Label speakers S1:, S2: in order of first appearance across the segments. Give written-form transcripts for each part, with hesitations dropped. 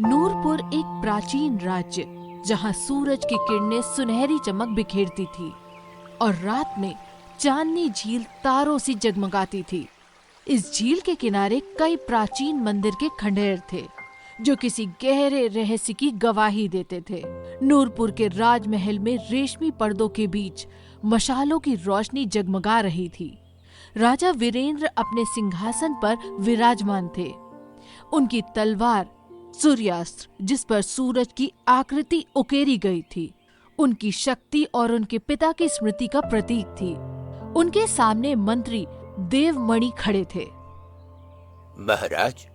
S1: नूरपुर एक प्राचीन राज्य जहाँ सूरज की किरणें सुनहरी चमक बिखेरती थी और रात में चांदनी झील तारों से जगमगाती थी। इस झील के किनारे कई प्राचीन मंदिर के खंडहर थे जो किसी गहरे रहस्य की गवाही देते थे। नूरपुर के राजमहल में रेशमी पर्दों के बीच मशालों की रोशनी जगमगा रही थी। राजा वीरेंद्र अपने सिंहासन पर विराजमान थे। उनकी तलवार सूर्यास्त्र जिस पर सूरज की आकृति उकेरी गई थी, उनकी शक्ति और उनके पिता की स्मृति का प्रतीक थी। उनके सामने मंत्री देवमणि खड़े थे।
S2: महाराज,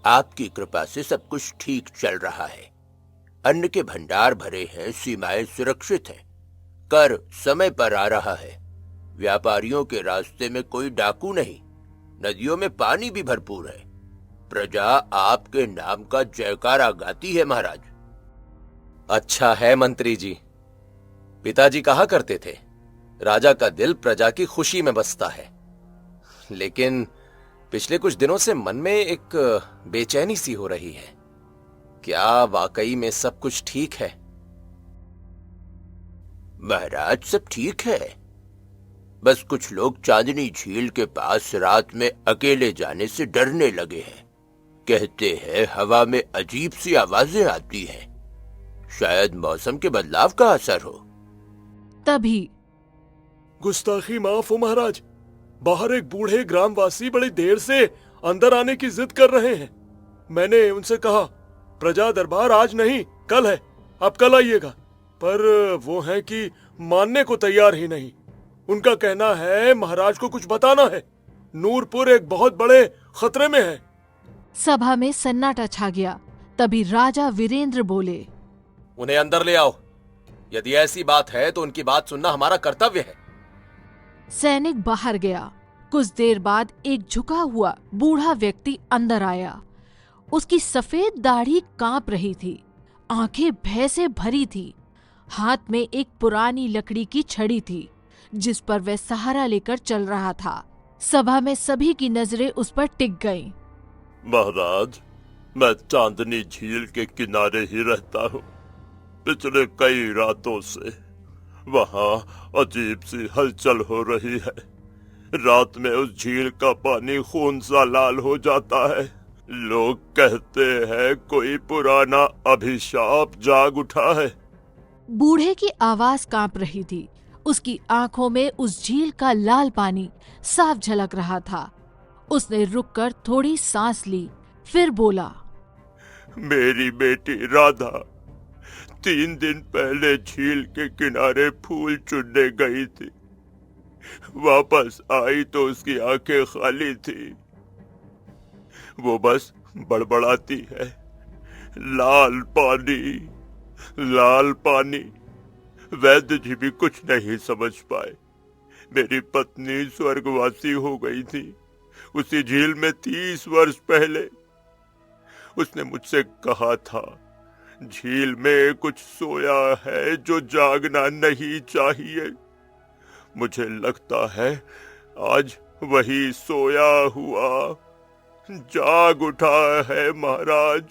S2: आपकी कृपा से सब कुछ ठीक चल रहा है। अन्न के भंडार भरे हैं, सीमाएं सुरक्षित हैं, कर समय पर आ रहा है, व्यापारियों के रास्ते में कोई डाकू नहीं, नदियों में पानी भी भरपूर है, प्रजा आपके नाम का जयकारा गाती है। महाराज,
S3: अच्छा है मंत्री जी। पिताजी कहा करते थे, राजा का दिल प्रजा की खुशी में बसता है। लेकिन पिछले कुछ दिनों से मन में एक बेचैनी सी हो रही है। क्या वाकई में सब कुछ ठीक है?
S2: महाराज, सब ठीक है, बस कुछ लोग चांदनी झील के पास रात में अकेले जाने से डरने लगे हैं। कहते हैं हवा में अजीब सी आवाजें आती हैं, शायद मौसम के बदलाव का असर हो।
S1: तभी
S4: गुस्ताखी माफ हो महाराज, बाहर एक बूढ़े ग्रामवासी बड़ी देर से अंदर आने की जिद कर रहे हैं। मैंने उनसे कहा प्रजा दरबार आज नहीं कल है, आप कल आइएगा, पर वो हैं कि मानने को तैयार ही नहीं। उनका कहना है महाराज को कुछ बताना है, नूरपुर एक बहुत बड़े खतरे में है।
S1: सभा में सन्नाटा छा गया। तभी राजा वीरेंद्र बोले,
S3: उन्हें अंदर ले आओ। यदि ऐसी बात है तो उनकी बात सुनना हमारा कर्तव्य है।
S1: सैनिक बाहर गया। कुछ देर बाद एक झुका हुआ बूढ़ा व्यक्ति अंदर आया। उसकी सफेद दाढ़ी कांप रही थी, आंखें भय से भरी थी। हाथ में एक पुरानी लकड़ी की छड़ी थी जिस पर वह सहारा लेकर चल रहा था। सभा में सभी की नजरें उस पर टिक गईं।
S4: महाराज, मैं चांदनी झील के किनारे ही रहता हूँ। पिछले कई रातों से वहाँ अजीब सी हलचल हो रही है। रात में उस झील का पानी खून सा लाल हो जाता है। लोग कहते हैं कोई पुराना अभिशाप जाग उठा है।
S1: बूढ़े की आवाज कांप रही थी। उसकी आंखों में उस झील का लाल पानी साफ झलक रहा था। उसने रुककर थोड़ी सांस ली, फिर बोला,
S4: मेरी बेटी राधा 3 दिन पहले झील के किनारे फूल चुनने गई थी। वापस आई तो उसकी आंखें खाली थी। वो बस बड़बड़ाती है, लाल पानी, लाल पानी। वैद्य जी भी कुछ नहीं समझ पाए। मेरी पत्नी स्वर्गवासी हो गई थी उसी झील में 30 वर्ष पहले। उसने मुझसे कहा था झील में कुछ सोया है जो जागना नहीं चाहिए। मुझे लगता है आज वही सोया हुआ जाग उठा है महाराज।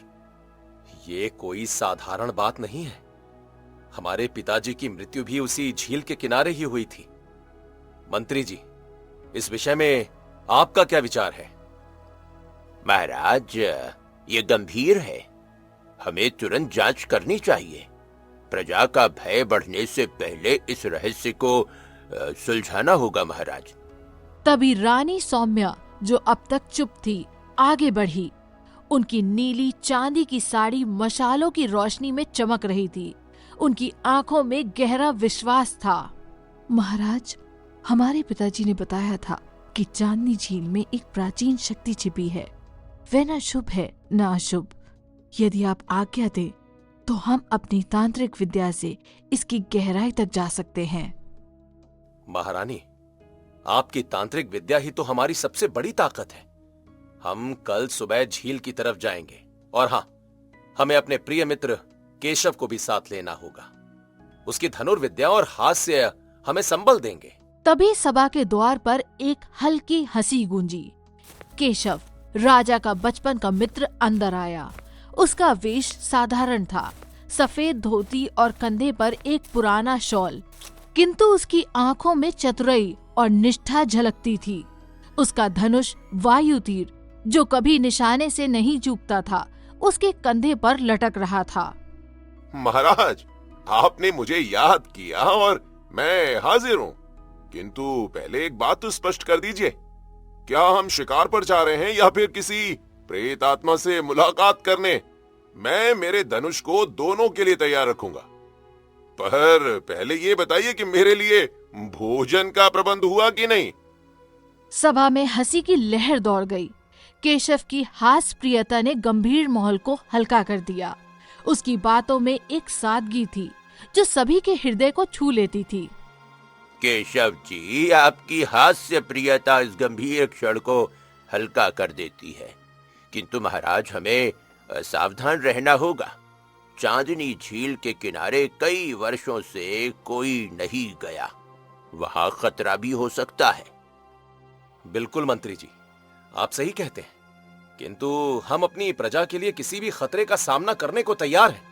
S3: ये कोई साधारण बात नहीं है। हमारे पिताजी की मृत्यु भी उसी झील के किनारे ही हुई थी। मंत्री जी, इस विषय में आपका क्या विचार है?
S2: महाराज, ये गंभीर है, हमें तुरंत जांच करनी चाहिए। प्रजा का भय बढ़ने से पहले इस रहस्य को सुलझाना होगा महाराज।
S1: तभी रानी सौम्या, जो अब तक चुप थी, आगे बढ़ी। उनकी नीली चांदी की साड़ी मशालों की रोशनी में चमक रही थी। उनकी आंखों में गहरा विश्वास था। महाराज, हमारे पिताजी ने बताया था कि चांदनी झील में एक प्राचीन शक्ति छिपी है। वह न शुभ है न अशुभ। यदि आप आज्ञा दें तो हम अपनी तांत्रिक विद्या से इसकी गहराई तक जा सकते हैं।
S3: महारानी, आपकी तांत्रिक विद्या ही तो हमारी सबसे बड़ी ताकत है। हम कल सुबह झील की तरफ जाएंगे और हाँ, हमें अपने प्रिय मित्र केशव को भी साथ लेना होगा। उसकी धनुर्विद्या और हास्य हमें संबल देंगे।
S1: तभी सभा के द्वार पर एक हल्की हंसी गूंजी। केशव, राजा का बचपन का मित्र, अंदर आया। उसका वेश साधारण था, सफेद धोती और कंधे पर एक पुराना शॉल, किंतु उसकी आंखों में चतुराई और निष्ठा झलकती थी। उसका धनुष वायु तीर, जो कभी निशाने से नहीं चूकता था, उसके कंधे पर लटक रहा था।
S5: महाराज, आपने मुझे याद किया और मैं हाजिर हूँ, किंतु पहले एक बात तो स्पष्ट कर दीजिए, क्या हम शिकार पर जा रहे हैं या फिर किसी प्रेत आत्मा से मुलाकात करने? मैं मेरे धनुष को दोनों के लिए तैयार रखूंगा, पर पहले ये बताइए कि मेरे लिए भोजन का प्रबंध हुआ कि नहीं?
S1: सभा में हंसी की लहर दौड़ गई। केशव की हास्य प्रियता ने गंभीर माहौल को हल्का कर दिया। उसकी बातों में एक सादगी थी जो सभी के हृदय को छू लेती थी।
S2: केशव जी, आपकी हास्य प्रियता इस गंभीर क्षण को हल्का कर देती है, किंतु महाराज हमें सावधान रहना होगा। चांदनी झील के किनारे कई वर्षों से कोई नहीं गया, वहां खतरा भी हो सकता है।
S3: बिल्कुल मंत्री जी, आप सही कहते हैं, किंतु हम अपनी प्रजा के लिए किसी भी खतरे का सामना करने को तैयार हैं।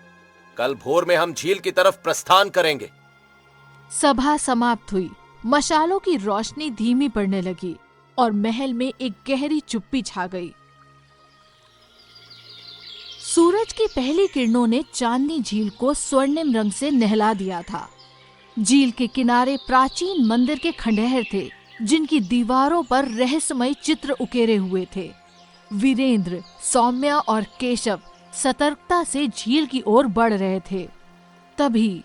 S3: कल भोर में हम झील की तरफ प्रस्थान करेंगे।
S1: सभा समाप्त हुई। मशालों की रोशनी धीमी पड़ने लगी और महल में एक गहरी चुप्पी छा गई। सूरज की पहली किरणों ने चांदनी झील को स्वर्णिम रंग से नहला दिया था। झील के किनारे प्राचीन मंदिर के खंडहर थे, जिनकी दीवारों पर रहस्यमय चित्र उकेरे हुए थे। वीरेंद्र, सौम्या और केशव सतर्कता से झील की ओर बढ़ रहे थे। तभी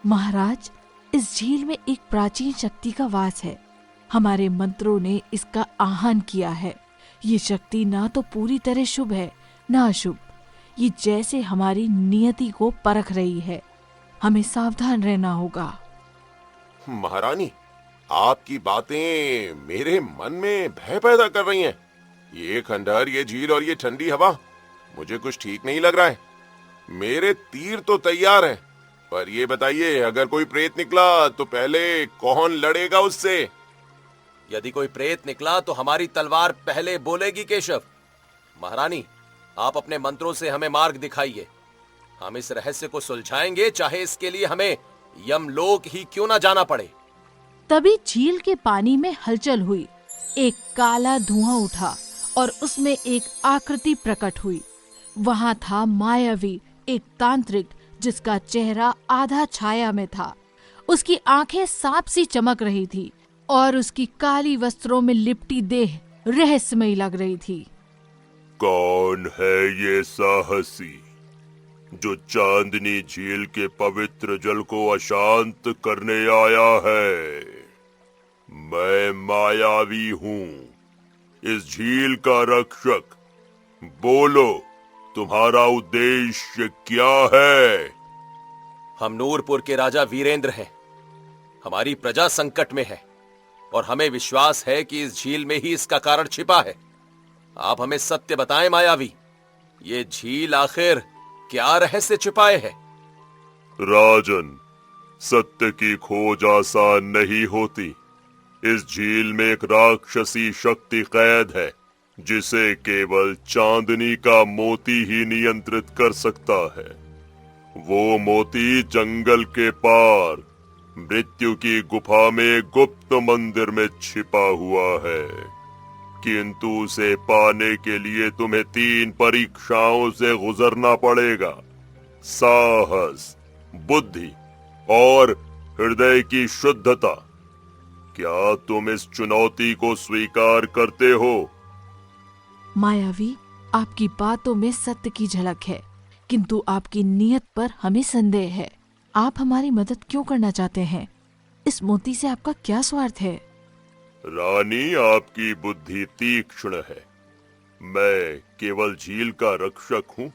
S1: महाराज, इस झील में एक प्राचीन शक्ति का वास है। हमारे मंत्रों ने इसका आह्वान किया है। ये शक्ति ना तो पूरी तरह शुभ है, ना अशुभ। ये जैसे हमारी नियति को परख रही है। हमें सावधान रहना होगा।
S5: महारानी, आपकी बातें मेरे मन में भय पैदा कर रही हैं। ये खंडहर, ये झील और ये ठंडी हवा, मुझे कुछ ठीक नहीं लग रहा है। मेरे तीर तो तैयार हैं, पर ये बताइए, अगर कोई प्रेत निकला तो पहले कौन लड़ेगा उससे?
S3: यदि कोई प्रेत निकला तो हमारी तलवार पहले बोलेगी। केशव, महारानी, आप अपने मंत्रों से हमें मार्ग दिखाइए। हम इस रहस्य को सुलझाएंगे, चाहे इसके लिए हमें यमलोक ही क्यों ना जाना पड़े।
S1: तभी झील के पानी में हलचल हुई। एक काला धुआं उठा और उसमें एक आकृति प्रकट हुई। वहां था मायावी, एक तांत्रिक, जिसका चेहरा आधा छाया में था। उसकी आंखें सांप सी चमक रही थी और उसकी काली वस्त्रों में लिपटी देह रहस्यमयी लग रही थी।
S4: कौन है ये साहसी जो चांदनी झील के पवित्र जल को अशांत करने आया है? मैं मायावी हूँ, इस झील का रक्षक। बोलो, तुम्हारा उद्देश्य क्या है?
S3: हम नूरपुर के राजा वीरेंद्र हैं। हमारी प्रजा संकट में है और हमें विश्वास है कि इस झील में ही इसका कारण छिपा है। आप हमें सत्य बताएं मायावी, ये झील आखिर क्या रहस्य छिपाए है?
S4: राजन, सत्य की खोज आसान नहीं होती। इस झील में एक राक्षसी शक्ति कैद है, जिसे केवल चांदनी का मोती ही नियंत्रित कर सकता है। वो मोती जंगल के पार मृत्यु की गुफा में गुप्त मंदिर में छिपा हुआ है, किंतु उसे पाने के लिए तुम्हें 3 परीक्षाओं से गुजरना पड़ेगा: साहस, बुद्धि और हृदय की शुद्धता। क्या तुम इस चुनौती को स्वीकार करते हो?
S1: मायावी, आपकी बातों में सत्य की झलक है, किंतु आपकी नीयत पर हमें संदेह है। आप हमारी मदद क्यों करना चाहते हैं? इस मोती से आपका क्या स्वार्थ है?
S4: रानी, आपकी बुद्धि तीक्ष्ण है। मैं केवल झील का रक्षक हूँ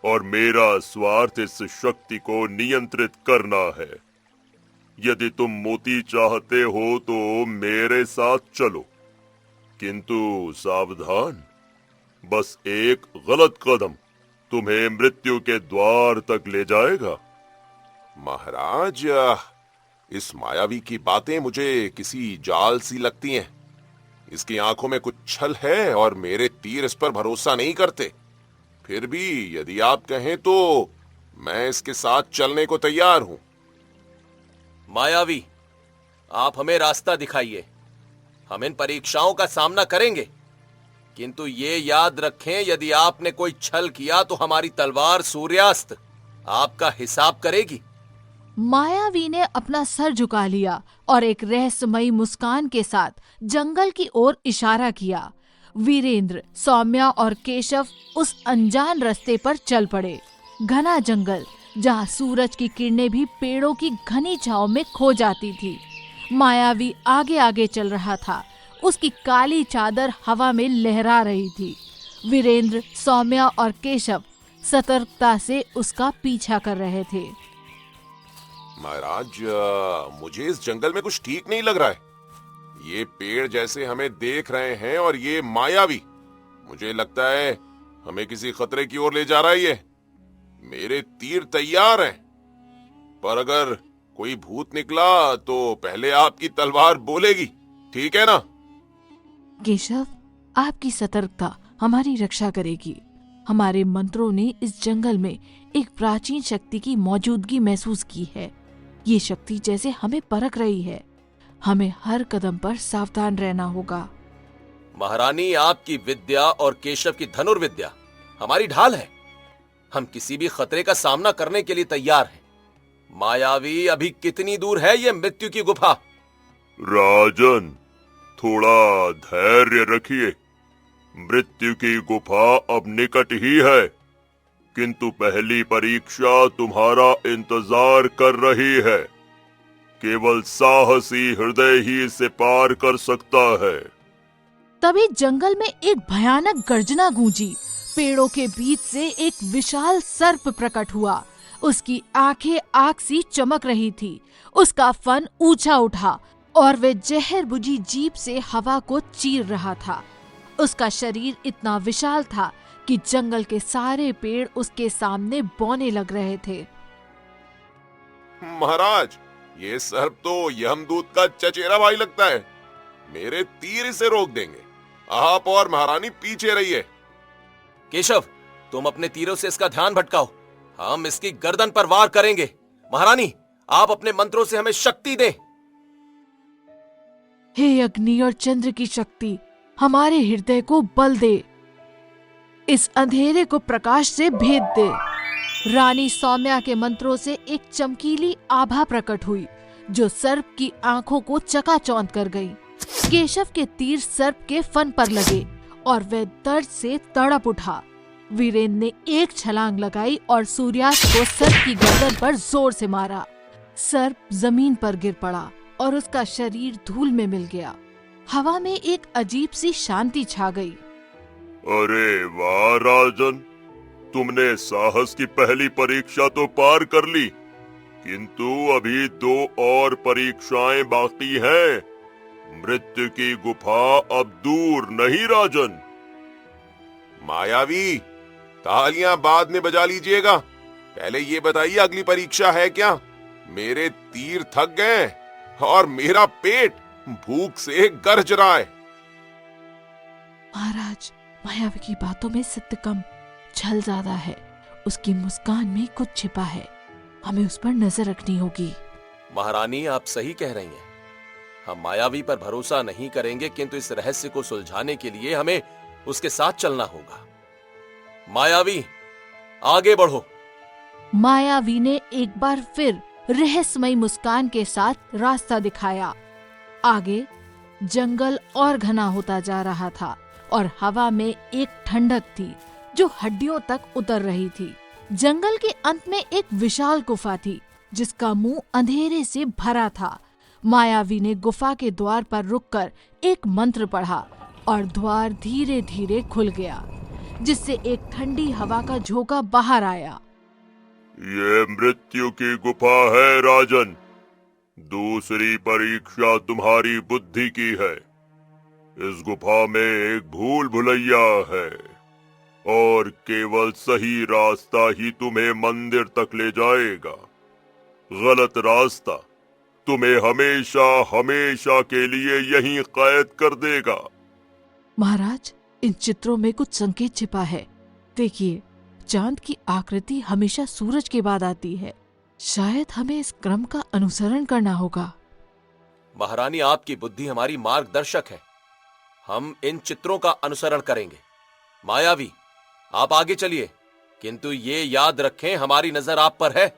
S4: और मेरा स्वार्थ इस शक्ति को नियंत्रित करना है। यदि तुम मोती चाहते हो तो मेरे साथ चलो, किंतु सावधान, बस एक गलत कदम तुम्हें मृत्यु के द्वार तक ले जाएगा।
S5: महाराज, इस मायावी की बातें मुझे किसी जाल सी लगती हैं। इसकी आंखों में कुछ छल है और मेरे तीर इस पर भरोसा नहीं करते। फिर भी यदि आप कहें तो मैं इसके साथ चलने को तैयार हूं।
S3: मायावी, आप हमें रास्ता दिखाइए। हम इन परीक्षाओं का सामना करेंगे, किंतु ये याद रखें, यदि आपने कोई छल किया तो हमारी तलवार सूर्यास्त आपका हिसाब करेगी।
S1: मायावी ने अपना सर झुका लिया और एक रहस्यमयी मुस्कान के साथ जंगल की ओर इशारा किया। वीरेंद्र, सौम्या और केशव उस अनजान रास्ते पर चल पड़े। घना जंगल, जहाँ सूरज की किरणें भी पेड़ों की घनी छांव में खो जाती थी। मायावी आगे आगे चल रहा था। उसकी काली चादर हवा में लहरा रही थी। वीरेंद्र, सौम्या और केशव सतर्कता से उसका पीछा कर रहे थे।
S5: महाराज, मुझे इस जंगल में कुछ ठीक नहीं लग रहा है। ये पेड़ जैसे हमें देख रहे हैं और ये मायावी, मुझे लगता है हमें किसी खतरे की ओर ले जा रहा है। ये मेरे तीर तैयार हैं, पर अगर कोई भूत निकला तो पहले आपकी तलवार बोलेगी, ठीक है ना?
S1: केशव, आपकी सतर्कता हमारी रक्षा करेगी। हमारे मंत्रों ने इस जंगल में एक प्राचीन शक्ति की मौजूदगी महसूस की है। ये शक्ति जैसे हमें परख रही है। हमें हर कदम पर सावधान रहना होगा।
S3: महारानी, आपकी विद्या और केशव की धनुर्विद्या हमारी ढाल है। हम किसी भी खतरे का सामना करने के लिए तैयार हैं। मायावी, अभी कितनी दूर है ये मृत्यु की गुफा?
S4: राजन, थोड़ा धैर्य रखिए। मृत्यु की गुफा अब निकट ही है, किंतु पहली परीक्षा तुम्हारा इंतजार कर रही है। केवल साहसी हृदय ही इसे पार कर सकता है।
S1: तभी जंगल में एक भयानक गर्जना गूंजी। पेड़ों के बीच से एक विशाल सर्प प्रकट हुआ। उसकी आंखें आग सी चमक रही थी। उसका फन ऊंचा उठा और वह जहर बुझी जीभ से हवा को चीर रहा था। उसका शरीर इतना विशाल था कि जंगल के सारे पेड़ उसके सामने बौने लग रहे थे।
S5: महाराज, ये सर्प तो यमदूत का चचेरा भाई लगता है। मेरे तीर इसे रोक देंगे। आप और महारानी पीछे रहिए।
S3: केशव, तुम अपने तीरों से इसका ध्यान भटकाओ। हम इसकी गर्दन पर वार करेंगे। महारानी, आप अपने मंत्रों से हमें शक्ति दें।
S1: हे अग्नि और चंद्र की शक्ति, हमारे हृदय को बल दे। इस अंधेरे को प्रकाश से भेद दे। रानी सौम्या के मंत्रों से एक चमकीली आभा प्रकट हुई, जो सर्प की आंखों को चकाचौंध कर गई। केशव के तीर सर्प के फन पर लगे और वह दर्द से तड़प उठा। वीरेंद्र ने एक छलांग लगाई और सूर्यास्त को सर्प की गर्दन पर जोर से मारा। सर्प जमीन पर गिर पड़ा और उसका शरीर धूल में मिल गया। हवा में एक अजीब सी शांति छा गई।
S4: अरे वाह राजन, तुमने साहस की पहली परीक्षा तो पार कर ली, किंतु अभी 2 और परीक्षाएं बाकी हैं। मृत्यु की गुफा अब दूर नहीं राजन।
S5: मायावी, तालियां बाद में बजा लीजिएगा। पहले ये बताइए अगली परीक्षा है क्या? मेरे तीर थक गए और मेरा पेट भूख से गरज रहा है।
S1: महाराज, मायावी की बातों में सत्य कम, छल ज्यादा है। उसकी मुस्कान में कुछ छिपा है। हमें उस पर नजर रखनी होगी।
S3: महारानी, आप सही कह रही हैं। हम मायावी पर भरोसा नहीं करेंगे, किंतु इस रहस्य को सुलझाने के लिए हमें उसके साथ चलना होगा। मायावी, आगे बढ़ो।
S1: मायावी ने एक बार फिर रहस्यमयी मुस्कान के साथ रास्ता दिखाया। आगे जंगल और घना होता जा रहा था और हवा में एक ठंडक थी जो हड्डियों तक उतर रही थी। जंगल के अंत में एक विशाल गुफा थी जिसका मुंह अंधेरे से भरा था। मायावी ने गुफा के द्वार पर रुककर एक मंत्र पढ़ा और द्वार धीरे धीरे खुल गया, जिससे एक ठंडी हवा का झोंका बाहर आया।
S4: ये मृत्यु की गुफा है राजन। दूसरी परीक्षा तुम्हारी बुद्धि की है। इस गुफा में एक भूल भुलैया है और केवल सही रास्ता ही तुम्हें मंदिर तक ले जाएगा। गलत रास्ता तुम्हें हमेशा हमेशा के लिए यहीं कैद कर देगा।
S1: महाराज, इन चित्रों में कुछ संकेत छिपा है। देखिए, चांद की आकृति हमेशा सूरज के बाद आती है। शायद हमें इस क्रम का अनुसरण करना होगा।
S3: महारानी, आपकी बुद्धि हमारी मार्गदर्शक है। हम इन चित्रों का अनुसरण करेंगे। मायावी, आप आगे चलिए, किंतु ये याद रखें, हमारी नजर आप पर है।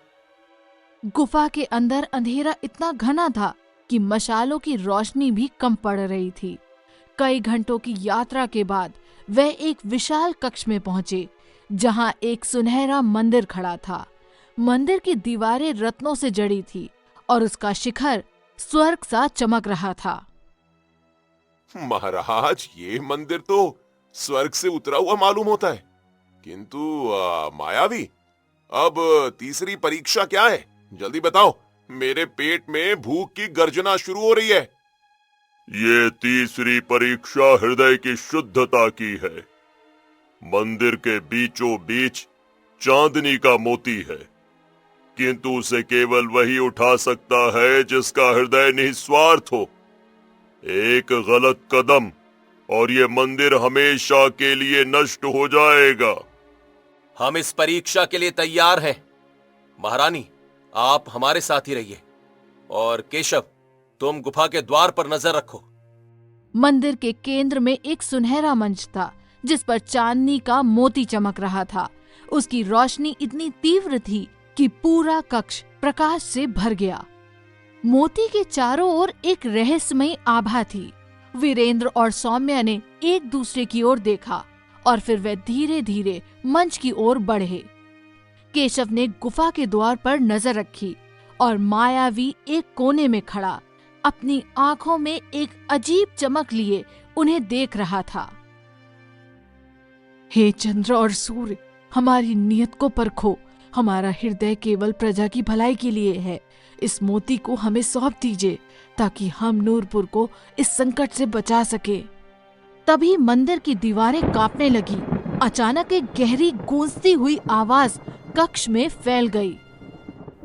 S1: गुफा के अंदर अंधेरा इतना घना था कि मशालों की रोशनी भी कम पड़ रही थी। कई घंटों की यात्रा के बाद वह एक विशाल कक्ष में पहुंचे, जहां एक सुनहरा मंदिर खड़ा था। मंदिर की दीवारें रत्नों से जड़ी थी और उसका शिखर स्वर्ग सा चमक रहा था।
S5: महाराज, ये मंदिर तो स्वर्ग से उतरा हुआ मालूम होता है, किंतु मायावी, अब तीसरी परीक्षा क्या है? जल्दी बताओ, मेरे पेट में भूख की गर्जना शुरू हो रही है।
S4: ये तीसरी परीक्षा हृदय की शुद्धता की है। मंदिर के बीचों बीच चांदनी का मोती है, किंतु उसे केवल वही उठा सकता है जिसका हृदय निस्वार्थ हो। एक गलत कदम और ये मंदिर हमेशा के लिए नष्ट हो जाएगा।
S3: हम इस परीक्षा के लिए तैयार हैं। महारानी, आप हमारे साथ ही रहिए, और केशव, तुम गुफा के द्वार पर नजर रखो।
S1: मंदिर के केंद्र में एक सुनहरा मंच था, जिस पर चांदनी का मोती चमक रहा था। उसकी रोशनी इतनी तीव्र थी कि पूरा कक्ष प्रकाश से भर गया। मोती के चारों ओर एक रहस्यमयी आभा थी। वीरेंद्र और सौम्या ने एक दूसरे की ओर देखा और फिर वे धीरे धीरे मंच की ओर बढ़े। केशव ने गुफा के द्वार पर नजर रखी और मायावी एक कोने में खड़ा अपनी आंखों में एक अजीब चमक लिए उन्हें देख रहा था। हे चंद्र और सूर्य, हमारी नियत को परखो। हमारा हृदय केवल प्रजा की भलाई के लिए है। इस मोती को हमें सौंप दीजिए ताकि हम नूरपुर को इस संकट से बचा सके। तभी मंदिर की दीवारें कांपने लगी। अचानक एक गहरी गूंजती हुई आवाज कक्ष में फैल गई।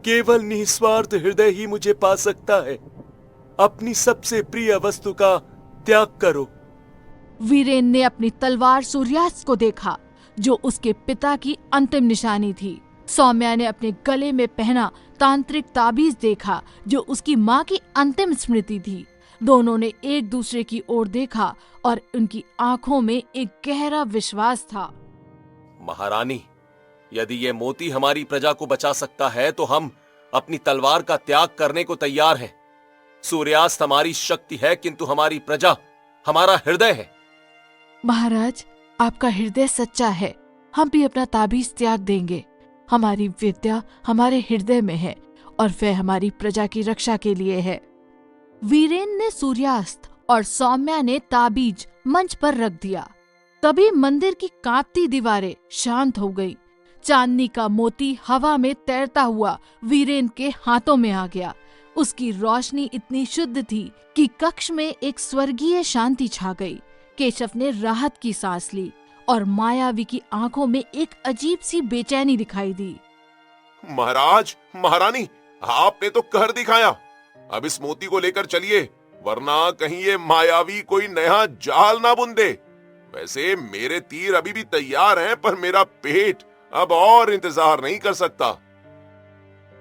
S3: केवल निस्वार्थ हृदय ही मुझे पा सकता है। अपनी सबसे प्रिय वस्तु का त्याग करो।
S1: वीरेन ने अपनी तलवार सूर्यास्त को देखा, जो उसके पिता की अंतिम निशानी थी। सौम्या ने अपने गले में पहना तांत्रिक ताबीज देखा, जो उसकी माँ की अंतिम स्मृति थी। दोनों ने एक दूसरे की ओर देखा और उनकी आंखों में एक गहरा विश्वास था।
S3: महारानी, यदि ये मोती हमारी प्रजा को बचा सकता है तो हम अपनी तलवार का त्याग करने को तैयार हैं। सूर्यास्त हमारी शक्ति है, किंतु हमारी प्रजा हमारा हृदय है।
S1: महाराज, आपका हृदय सच्चा है। हम भी अपना ताबीज त्याग देंगे। हमारी विद्या हमारे हृदय में है और वह हमारी प्रजा की रक्षा के लिए है। वीरेन ने सूर्यास्त और सौम्या ने ताबीज मंच पर रख दिया। तभी मंदिर की कांपती दीवारें शांत हो गईं। चांदनी का मोती हवा में तैरता हुआ वीरेन के हाथों में आ गया। उसकी रोशनी इतनी शुद्ध थी कि कक्ष में एक स्वर्गीय शांति छा गई। केशव ने राहत की सांस ली और मायावी की आंखों में एक अजीब सी बेचैनी दिखाई दी।
S5: महाराज, महारानी, आपने तो कहर दिखाया। अब इस मोती को लेकर चलिए, वरना कहीं ये मायावी कोई नया जाल ना बुन दे। वैसे मेरे तीर अभी भी तैयार हैं, पर मेरा पेट अब और इंतजार नहीं कर सकता।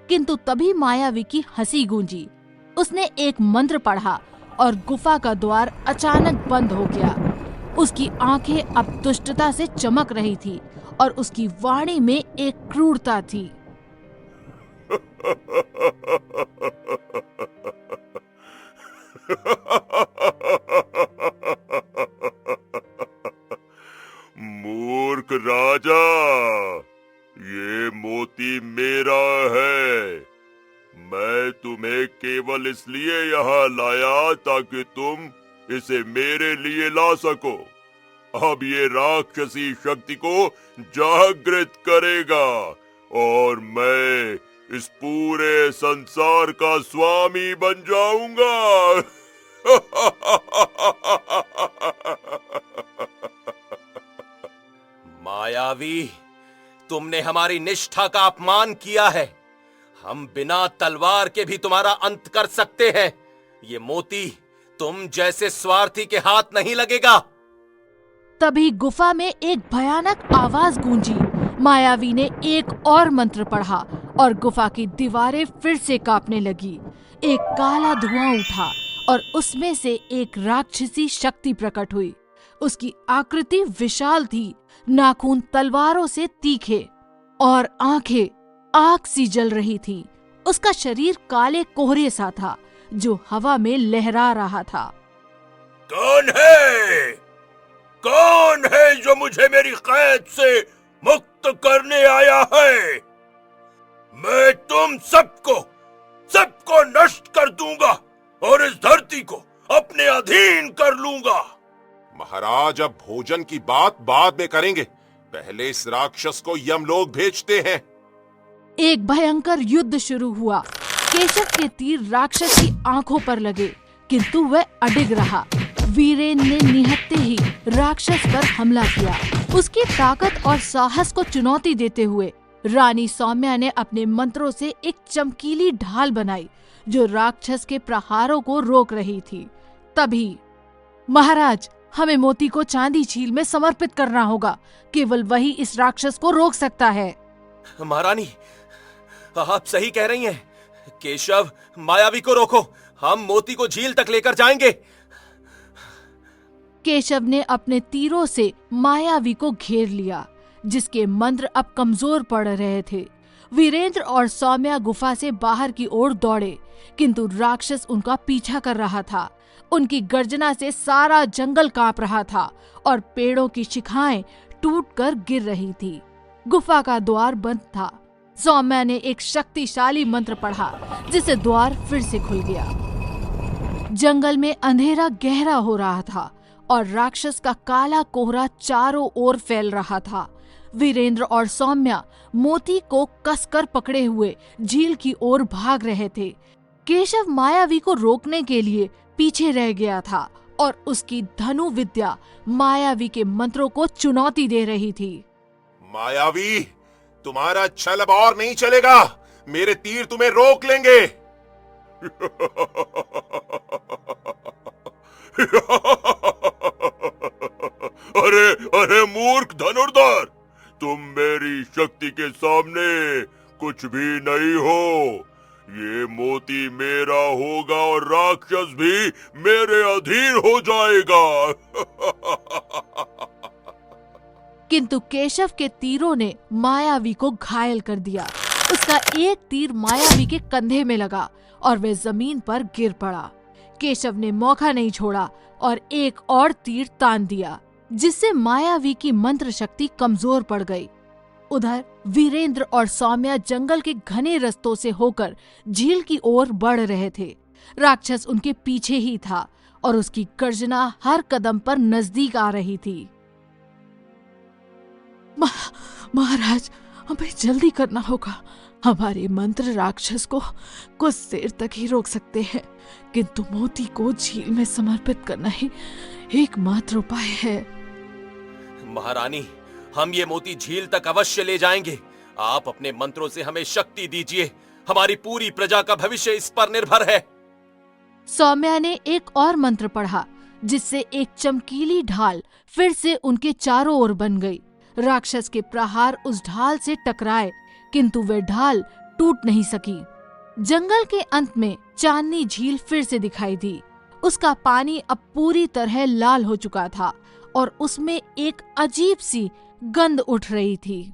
S1: किंतु तभी मायावी की हंसी गूंजी। उसने एक मंत्र पढ़ा और गुफा का द्वार अचानक बंद हो गया। उसकी आंखें अब दुष्टता से चमक रही थी और उसकी वाणी में एक क्रूरता थी।
S4: मूर्ख राजा, ये मोती मेरा है। मैं तुम्हें केवल इसलिए यहाँ लाया ताकि तुम इसे मेरे लिए ला सको। अब ये राक्षसी शक्ति को जागृत करेगा और मैं इस पूरे संसार का स्वामी बन जाऊंगा।
S3: मायावी, तुमने हमारी निष्ठा का अपमान किया है। हम बिना तलवार के भी तुम्हारा अंत कर सकते हैं। ये मोती तुम जैसे स्वार्थी के हाथ नहीं लगेगा।
S1: तभी गुफा में एक भयानक आवाज गूंजी। मायावी ने एक और मंत्र पढ़ा और गुफा की दीवारें फिर से कांपने लगी। एक काला धुआं उठा और उसमें से एक राक्षसी शक्ति प्रकट हुई। उसकी आकृति विशाल थी, नाखून तलवारों से तीखे और आंखें आग सी जल रही थी। उसका शरीर काले कोहरे सा था जो हवा में लहरा रहा था।
S2: कौन है? कौन है जो मुझे मेरी कैद से मुक्त करने आया है? मैं तुम सबको नष्ट कर दूंगा और इस धरती को अपने अधीन कर लूंगा।
S5: महाराज, अब भोजन की बात बाद में करेंगे, पहले इस राक्षस को यमलोक भेजते हैं।
S1: एक भयंकर युद्ध शुरू हुआ। केशव के तीर राक्षस की आंखों पर लगे, किंतु वह अडिग रहा। वीरेन ने निहत्ते ही राक्षस पर हमला किया। उसकी ताकत और साहस को चुनौती देते हुए रानी सौम्या ने अपने मंत्रों से एक चमकीली ढाल बनाई जो राक्षस के प्रहारों को रोक रही थी। तभी, महाराज, हमें मोती को चांदी झील में समर्पित करना होगा। केवल वही इस राक्षस को रोक सकता है।
S3: महारानी, आप सही कह रही हैं। केशव, मायावी को रोको, हम मोती को झील तक लेकर जाएंगे।
S1: केशव ने अपने तीरों से मायावी को घेर लिया, जिसके मंत्र अब कमजोर पड़ रहे थे। वीरेंद्र और सौम्या गुफा से बाहर की ओर दौड़े, किंतु राक्षस उनका पीछा कर रहा था। उनकी गर्जना से सारा जंगल कांप रहा था और पेड़ों की शिखाएं टूटकर गिर रही थी। गुफा का द्वार बंद था। सौम्या ने एक शक्तिशाली मंत्र पढ़ा, जिससे द्वार फिर से खुल गया। जंगल में अंधेरा गहरा हो रहा था और राक्षस का काला कोहरा चारों ओर फैल रहा था। वीरेंद्र और सौम्या मोती को कसकर पकड़े हुए झील की ओर भाग रहे थे। केशव मायावी को रोकने के लिए पीछे रह गया था और उसकी धनु विद्या मायावी के मंत्रों को चुनौती दे रही थी।
S5: मायावी, तुम्हारा छल अब और नहीं चलेगा। मेरे तीर तुम्हें रोक लेंगे।
S4: अरे मूर्ख धनुर्धर, तुम मेरी शक्ति के सामने कुछ भी नहीं हो। ये मोती मेरा होगा और राक्षस भी मेरे अधीन हो जाएगा।
S1: किंतु केशव के तीरों ने मायावी को घायल कर दिया। उसका एक तीर मायावी के कंधे में लगा और वह जमीन पर गिर पड़ा। केशव ने मौका नहीं छोड़ा और एक और तीर तान दिया, जिससे मायावी की मंत्र शक्ति कमजोर पड़ गई। उधर वीरेंद्र और सौम्या जंगल के घने रास्तों से होकर झील की ओर बढ़ रहे थे। राक्षस उनके पीछे ही था और उसकी गर्जना हर कदम पर नजदीक आ रही थी। महाराज, हमें जल्दी करना होगा। हमारे मंत्र राक्षस को कुछ देर तक ही रोक सकते हैं, किंतु मोती को झील में समर्पित करना ही एकमात्र उपाय है।
S3: महारानी, हम ये मोती झील तक अवश्य ले जाएंगे। आप अपने मंत्रों से हमें शक्ति दीजिए। हमारी पूरी प्रजा का भविष्य इस पर निर्भर है।
S1: सौम्या ने एक और मंत्र पढ़ा, जिससे एक चमकीली ढाल फिर से उनके चारों ओर बन गई। राक्षस के प्रहार उस ढाल से टकराए, किंतु वह ढाल टूट नहीं सकी। जंगल के अंत में चांदनी झील फिर से दिखाई दी। उसका पानी अब पूरी तरह लाल हो चुका था और उसमें एक अजीब सी गंध उठ रही थी।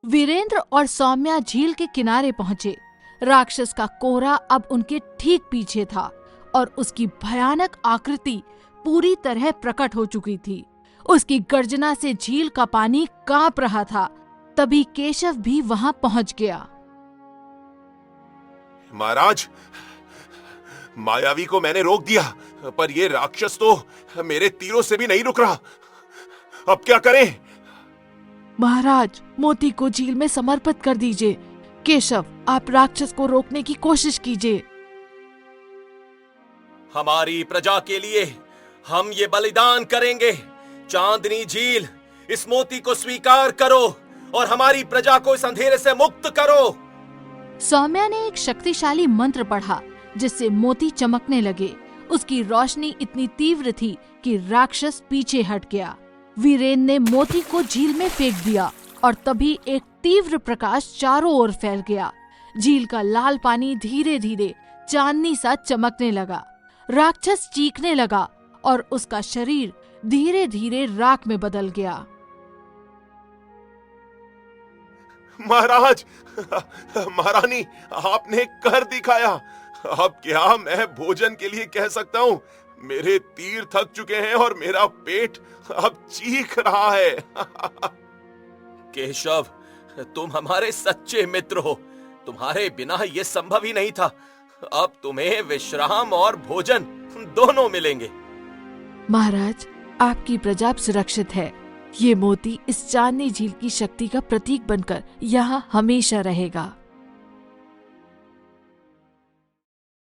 S1: वीरेंद्र और सौम्या झील के किनारे पहुंचे। राक्षस का कोहरा अब उनके ठीक पीछे था और उसकी भयानक आकृति पूरी तरह प्रकट हो चुकी थी। उसकी गर्जना से झील का पानी कांप रहा था। तभी केशव भी वहां पहुंच गया।
S5: महाराज, मायावी को मैंने रोक दिया, पर यह राक्षस तो मेरे तीरों से भी नहीं रुक रहा। अब क्या करें?
S1: महाराज, मोती को झील में समर्पित कर दीजिए। केशव, आप राक्षस को रोकने की कोशिश कीजिए।
S3: हमारी प्रजा के लिए हम ये बलिदान करेंगे। चांदनी झील, इस मोती को स्वीकार करो और हमारी प्रजा को इस अंधेरे से मुक्त करो।
S1: सौम्या ने एक शक्तिशाली मंत्र पढ़ा, जिससे मोती चमकने लगे। उसकी रोशनी इतनी तीव्र थी कि राक्षस पीछे हट गया। वीरेन ने मोती को झील में फेंक दिया और तभी एक तीव्र प्रकाश चारों ओर फैल गया। झील का लाल पानी धीरे धीरे चांदनी सा चमकने लगा। राक्षस चीखने लगा और उसका शरीर धीरे धीरे राख में बदल गया।
S5: महाराज, महारानी, आपने कर दिखाया। अब क्या मैं भोजन के लिए कह सकता हूँ? मेरे तीर थक चुके हैं और मेरा पेट अब चीख रहा है।
S3: केशव, तुम हमारे सच्चे मित्र हो। तुम्हारे बिना यह संभव ही नहीं था। अब तुम्हें विश्राम और भोजन दोनों मिलेंगे।
S1: महाराज, आपकी प्रजा सुरक्षित है। ये मोती इस चांदनी झील की शक्ति का प्रतीक बनकर यहाँ हमेशा रहेगा।